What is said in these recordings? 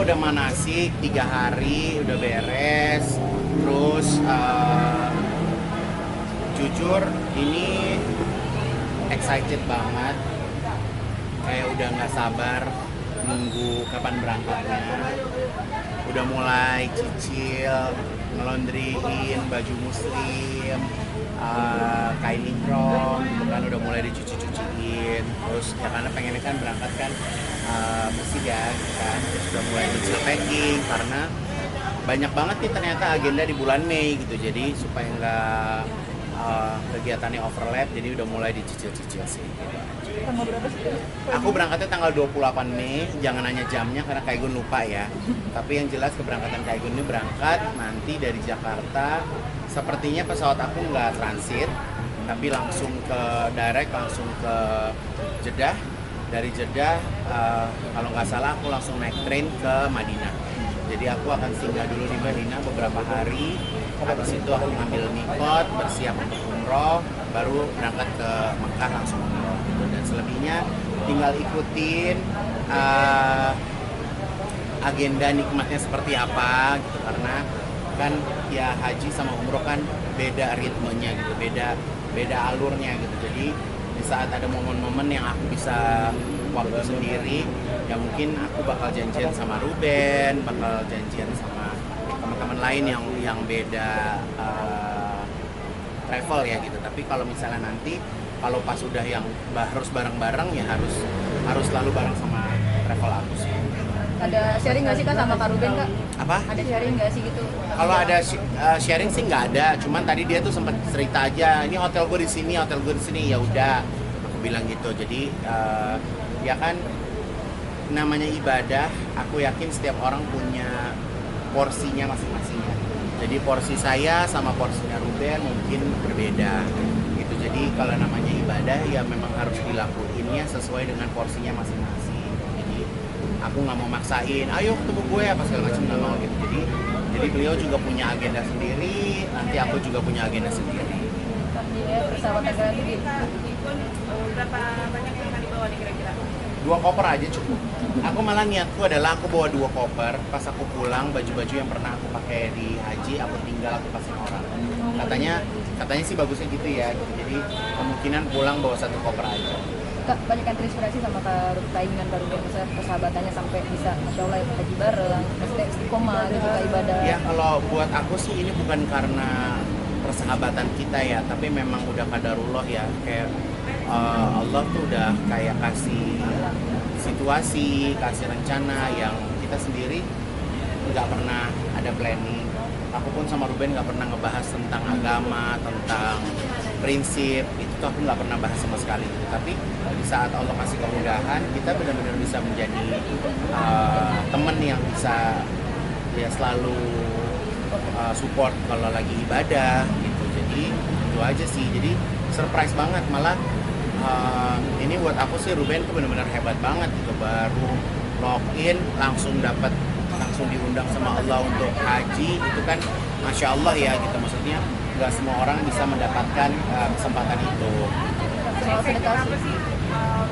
udah manasik 3 hari, udah beres. Terus jujur ini excited banget. Kayak udah nggak sabar nunggu kapan berangkatnya. Udah mulai cicil, ngelondriin baju muslim, kain ihram gitu kan, udah mulai dicuci-cuciin. Terus ya karena pengennya kan berangkat kan bersih ya gitu kan. Terus udah mulai cicil packing karena banyak banget nih ternyata agenda di bulan Mei gitu. Jadi supaya nggak kegiatannya overlap, jadi udah mulai dicicil-cicil sih gitu. Tanggal berapa sih? Aku berangkatnya tanggal 28 Mei, jangan nanya jamnya karena Kaigun lupa ya. Tapi yang jelas keberangkatan Kaigun ini berangkat nanti dari Jakarta. Sepertinya pesawat aku nggak transit, tapi langsung ke direct, langsung ke Jeddah. Dari Jeddah, kalau nggak salah aku langsung naik train ke Madinah. Jadi aku akan singgah dulu di Madinah beberapa hari. Habis itu aku ngambil mikot, bersiap untuk umroh, baru berangkat ke Mekah langsung umroh gitu. Dan selebihnya tinggal ikutin agenda nikmatnya seperti apa gitu, karena kan ya haji sama umroh kan beda ritmenya gitu, beda alurnya gitu. Jadi di saat ada momen-momen yang aku bisa waktu sendiri, ya mungkin aku bakal janjian sama Ruben, bakal janjian sama teman-teman lain yang beda travel ya gitu. Tapi kalau misalnya nanti kalau pas udah yang harus bareng-bareng ya harus selalu bareng sama travel aku sih. Ada sharing nggak sih Kak sama Kak Ruben Kak? Apa? Ada sharing nggak sih gitu? Kalau ada sharing sih nggak ada, cuman tadi dia tuh sempat cerita aja, ini hotel gue di sini, hotel gue di sini, ya udah aku bilang gitu. Jadi ya kan namanya ibadah, aku yakin setiap orang punya porsinya masing-masing ya. Jadi porsi saya sama porsinya Ruben mungkin berbeda gitu. Jadi kalau namanya ibadah ya memang harus dilakuinnya sesuai dengan porsinya masing-masing. Jadi aku nggak mau maksain, ayo ketemu gue apa segala macam, nggak mau gitu. Jadi beliau juga punya agenda sendiri, nanti aku juga punya agenda sendiri. Iya, persahabatan kalian tuh gitu. Berapa banyak yang akan dibawa nih kira-kira? 2 koper aja cukup. Aku malah niatku adalah aku bawa 2 koper. Pas aku pulang, baju-baju yang pernah aku pakai di haji aku tinggal, aku kasih orang. Katanya sih bagusnya gitu ya gitu. Jadi kemungkinan pulang bawa 1 koper aja. Kak, banyak yang terinspirasi sama Kak dengan Kak Ruben, misalnya persahabatannya sampai bisa Masya Allah ya haji bareng, maksudnya istiqomah gitu Kak ibadah. Ya kalau buat aku sih ini bukan karena persahabatan kita ya, tapi memang udah qadarullah ya. Kayak Allah tuh udah kayak kasih situasi, kasih rencana yang kita sendiri nggak pernah ada planning. Aku pun sama Ruben nggak pernah ngebahas tentang agama, tentang prinsip, itu tuh aku nggak pernah bahas sama sekali gitu. Tapi di saat Allah kasih kemudahan, kita benar-benar bisa menjadi teman yang bisa ya selalu support kalau lagi ibadah gitu. Jadi itu aja sih, jadi surprise banget. Malah ini buat aku sih Ruben tuh benar-benar hebat banget gitu. Baru login langsung diundang sama Allah untuk haji, itu kan Masya Allah ya gitu. Maksudnya nggak semua orang bisa mendapatkan kesempatan itu. Soal sedekah Apa sih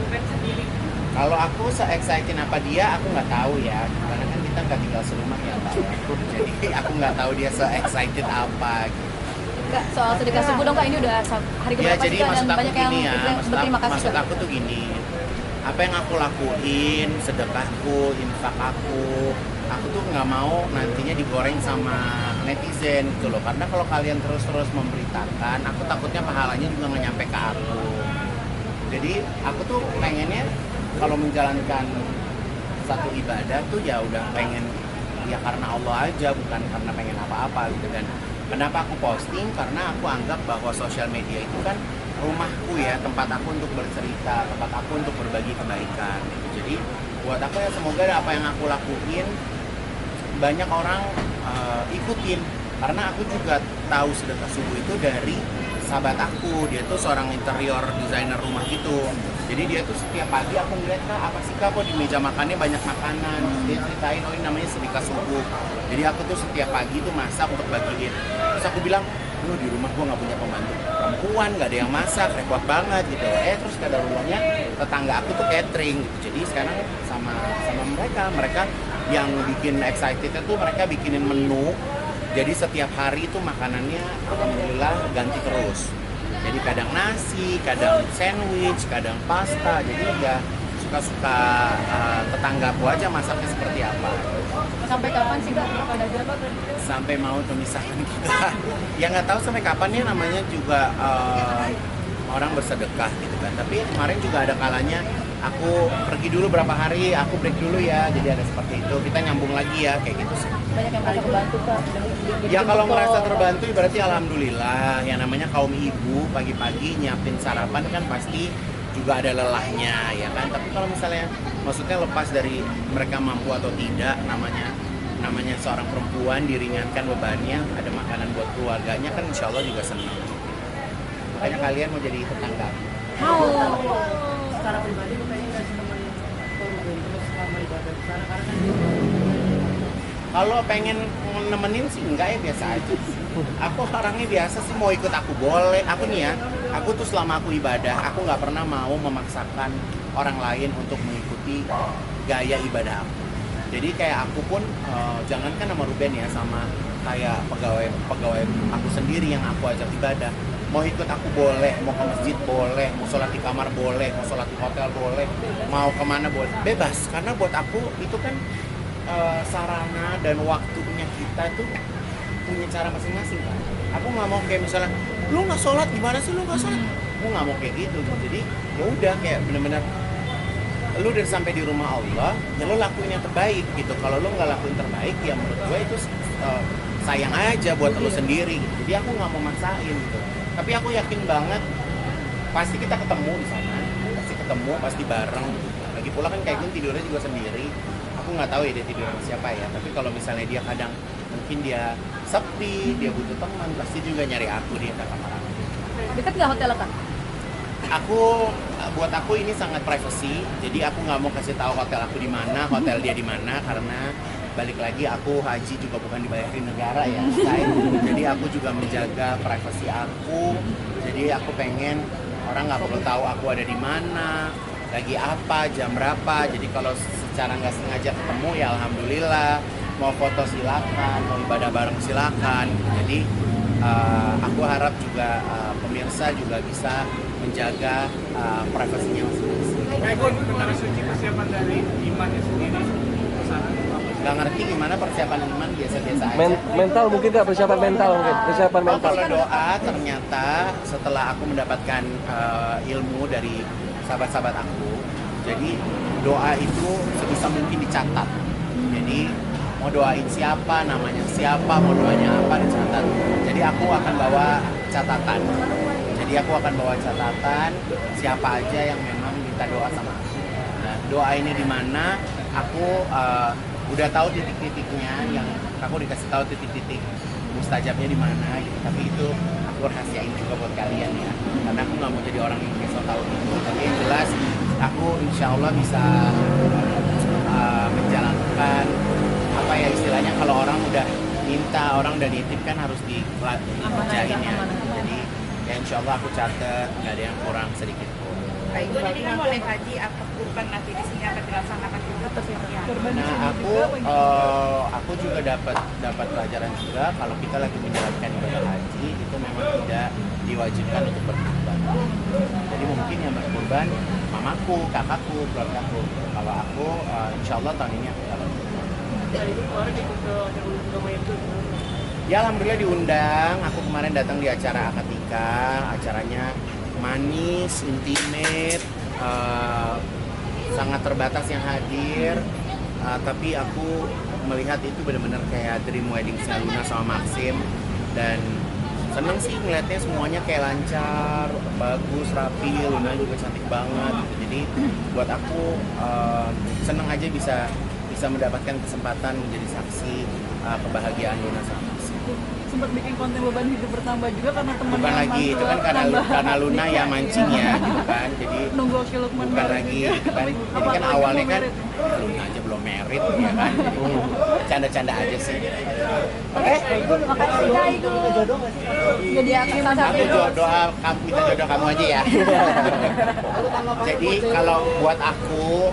Ruben sendiri? Kalau aku se-excited apa dia, aku nggak tahu ya, karena kan kita nggak tinggal serumah ya Mbak. Jadi aku nggak tahu dia se-excited apa gitu. Kak, soal sedekah subuh dong Kak, ini udah hari Ya keberapa jadi sih Kak, dan maksud aku banyak yang gini ya, berterima kasih maksud Kak. aku tuh gini, apa yang aku lakuin, sedekahku, infak aku tuh nggak mau nantinya digoreng sama netizen gitu loh. Karena kalau kalian terus-terus memberitakan, aku takutnya pahalanya juga nggak nyampe ke aku. Jadi aku tuh pengennya kalau menjalankan satu ibadah tuh ya udah pengen ya karena Allah aja, bukan karena pengen apa-apa gitu. Dan kenapa aku posting? Karena aku anggap bahwa sosial media itu kan rumahku ya, tempat aku untuk bercerita, tempat aku untuk berbagi kebaikan gitu. Jadi buat aku ya semoga apa yang aku lakuin banyak orang ikutin, karena aku juga tahu sedekah subuh itu dari sahabat aku. Dia tuh seorang interior designer rumah gitu. Jadi dia tuh setiap pagi aku ngeliat, Kak, apa sih Kak kok di meja makannya banyak makanan. Dia ceritain, oh ini namanya sedekah subuh. Jadi aku tuh setiap pagi tuh masak untuk bagiin. Terus aku bilang, lu di rumah gua nggak punya pembantu perempuan, nggak ada yang masak, repot banget gitu. Terus kadarulahnya tetangga aku tuh catering gitu. Jadi sekarang sama mereka yang bikin excited itu mereka bikinin menu. Jadi setiap hari itu makanannya alhamdulillah ganti terus. Jadi kadang nasi, kadang sandwich, kadang pasta. Jadi ya suka-suka tetanggaku aja masaknya seperti apa. Sampai kapan sih Kak pedagang? Sampai mau memisahkan kita. Ya nggak tahu sampai kapan ya, namanya juga orang bersedekah gitu kan. Tapi kemarin juga ada kalanya aku pergi dulu berapa hari, aku break dulu ya. Jadi ada seperti itu. Kita nyambung lagi ya kayak gitu sih. Banyak yang merasa kebantu Kak. Ya kalau merasa terbantu berarti alhamdulillah. Yang namanya kaum ibu pagi-pagi nyiapin sarapan kan pasti juga ada lelahnya ya kan. Tapi kalau misalnya maksudnya lepas dari mereka mampu atau tidak, namanya seorang perempuan diringankan bebannya, ada makanan buat keluarganya kan insya Allah juga senang. Makanya kalian mau jadi tetangga. Mau. Secara pribadi lu kayaknya nggak seneng korban terus selama ibadah di sana karena kan Kalau pengen nemenin sih enggak ya, biasa aja. Aku orangnya biasa sih, mau ikut aku boleh. Aku nih ya, aku tuh selama aku ibadah, aku nggak pernah mau memaksakan orang lain untuk mengikuti gaya ibadah aku. Jadi kayak aku pun, jangankan sama Ruben ya, sama kayak pegawai aku sendiri yang aku ajak ibadah. Mau ikut aku boleh, mau ke masjid boleh, mau sholat di kamar boleh, mau sholat di hotel boleh, mau kemana boleh, bebas. Karena buat aku itu kan sarana dan waktunya kita tuh punya cara masing-masing kan. Aku nggak mau kayak misalnya, lu nggak sholat gimana sih, lu nggak sholat? Aku nggak mau kayak gitu. Jadi ya udah kayak bener-bener lu udah sampai di rumah Allah, ya lu lakuin yang terbaik gitu. Kalau lu nggak lakuin terbaik, ya menurut gue itu sayang aja buat lu sendiri gitu. Jadi aku nggak mau maksain gitu. Tapi aku yakin banget pasti kita ketemu di sana, pasti bareng. Lagi pula kan kayak gue tidurnya juga sendiri. Aku nggak tahu ya dia tidur sama siapa ya. Tapi kalau misalnya dia kadang mungkin dia sepi, dia butuh teman, pasti juga nyari aku dia ke kamar aku. Dekat nggak hotel Kak? Buat aku ini sangat privacy. Jadi aku nggak mau kasih tahu hotel aku di mana, hotel dia di mana, karena balik lagi aku haji juga bukan dibayarin negara ya, jadi aku juga menjaga privasi aku. Jadi aku pengen orang nggak perlu tahu aku ada di mana, lagi apa, jam berapa. Jadi kalau secara nggak sengaja ketemu ya alhamdulillah. Mau foto silakan, mau ibadah bareng silakan. Jadi aku harap juga pemirsa juga bisa menjaga privasinya masing-masing. Gun, benar suci persiapan dari imannya sendiri ke sana. Nggak ngerti gimana persiapan iman, biasa-biasa aja. Mental mungkin nggak, persiapan mental mungkin, persiapan mental. Kalau doa ternyata setelah aku mendapatkan ilmu dari sahabat-sahabat aku, jadi doa itu sebisa mungkin dicatat. Jadi mau doain siapa, namanya siapa, mau doanya apa, dicatat. Jadi aku akan bawa catatan. Jadi aku akan bawa catatan siapa aja yang memang minta doa sama aku. Nah, doa ini di mana? Aku udah tahu titik-titiknya, yang aku dikasih tahu titik-titik mustajabnya di mana gitu. Tapi itu aku rahasiain juga buat kalian ya, karena aku nggak mau jadi orang yang besok tahu itu. Tapi yang jelas aku insya Allah bisa menjalankan apa ya istilahnya, kalau orang udah minta, orang udah nitip kan harus dikerjain ya. Jadi ya insya Allah aku catat, nggak ada yang kurang sedikit pun. Baik, jadi kan boleh haji atau kurban nanti di sini akan dilaksanakan juga atau seperti apa? Nah aku juga dapat pelajaran juga, kalau kita lagi menjalankan ibadah haji itu memang tidak diwajibkan untuk berkurban. Jadi mungkin yang berkurban mamaku, kakakku, keluargaku. Kalau aku insya Allah tahun ini aku dapat. Dari itu kemarin ikut ke agama itu. Ya alhamdulillah diundang. Aku kemarin datang di acara akikah, acaranya manis, intimate, sangat terbatas yang hadir. Tapi aku melihat itu benar-benar kayak dream wedding Luna sama Maxim, dan seneng sih ngeliatnya semuanya kayak lancar, bagus, rapi. Luna juga cantik banget gitu. Jadi buat aku seneng aja bisa mendapatkan kesempatan menjadi saksi kebahagiaan Luna sama Maxim. Sempat bikin konten beban hidup bertambah juga karena teman Bukan lagi, itu kan karena Luna ya mancingnya gitu kan. Jadi nunggu Oki Lukman bukan baru lagi juga. gitu kan. Jadi kan Apalagi awalnya belum kan merit. Luna aja belum merit ya kan. Jadi canda-canda aja sih. Oke. Makasih Kak Igun. Jadi aku Aku doa kamu, minta jodoh kamu aja ya. Jadi kalau buat aku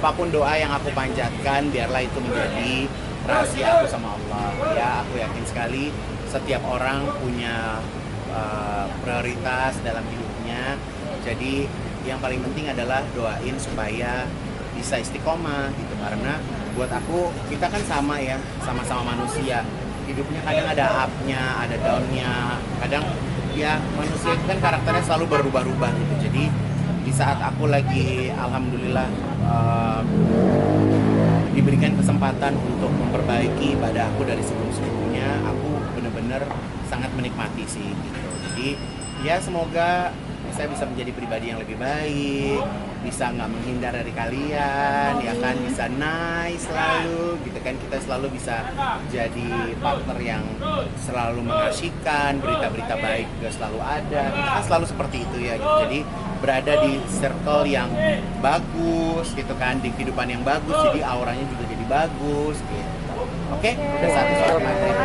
apapun doa yang aku panjatkan, biarlah itu menjadi rahasia aku sama Allah. Ya, aku yakin sekali setiap orang punya prioritas dalam hidupnya. Jadi yang paling penting adalah doain supaya bisa istiqomah gitu, karena buat aku kita kan sama ya, sama-sama manusia. Hidupnya kadang ada up-nya, ada down-nya, kadang ya manusia itu kan karakternya selalu berubah-ubah gitu. Jadi di saat aku lagi alhamdulillah diberikan kesempatan untuk memperbaiki ibadah aku dari sebelum-sebelumnya, aku benar-benar sangat menikmati sih gitu. Jadi ya semoga saya bisa menjadi pribadi yang lebih baik, bisa nggak menghindar dari kalian, ya kan, bisa nice selalu, gitu kan, kita selalu bisa jadi partner yang selalu mengasyikan, berita-berita baik juga selalu ada, kan selalu seperti itu ya, gitu. Jadi berada di circle yang bagus, gitu kan, di kehidupan yang bagus, jadi auranya juga jadi bagus, gitu. Oke, udah saatnya sholat maghrib.